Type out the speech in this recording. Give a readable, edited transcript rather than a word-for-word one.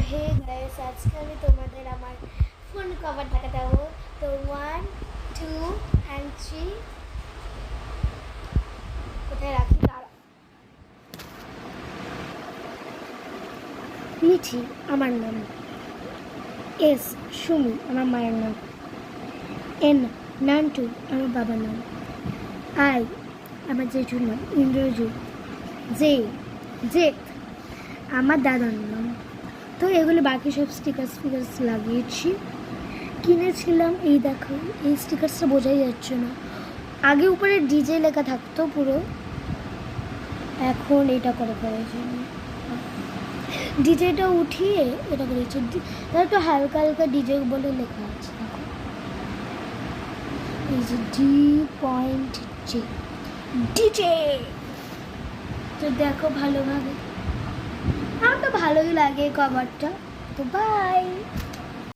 Hey guys, আজকে আমি তোমাদের আমার ফোন কভার দেখাতে যাবো। তো 1 2 and 3 কোথায় রাখি তারা। মিঠি আমার নাম, এস সুমি আমার মায়ের নাম, এন নান্টু আমার বাবার নাম, আই আমার জেঠুর নাম ইন্দ্রজিৎ, জে জেত আমার দাদার নাম। তো এগুলো বাকি সব স্টিকার্স লাগিয়েছি, কিনেছিলাম। এই দেখো, এই স্টিকার্সটা বোঝাই যাচ্ছে না, আগে উপরে ডিজে লেখা থাকতো পুরো, এখন এটা করে ফেলেছি। ডিজেটা উঠিয়ে এটা করেছি, তাহলে তো হালকা হালকা ডিজে বলে লেখা আছে। এই যে D.J ডিজে, তো দেখো ভালোভাবে। আমার তো ভালোই লাগে কভারটা। তো বাই।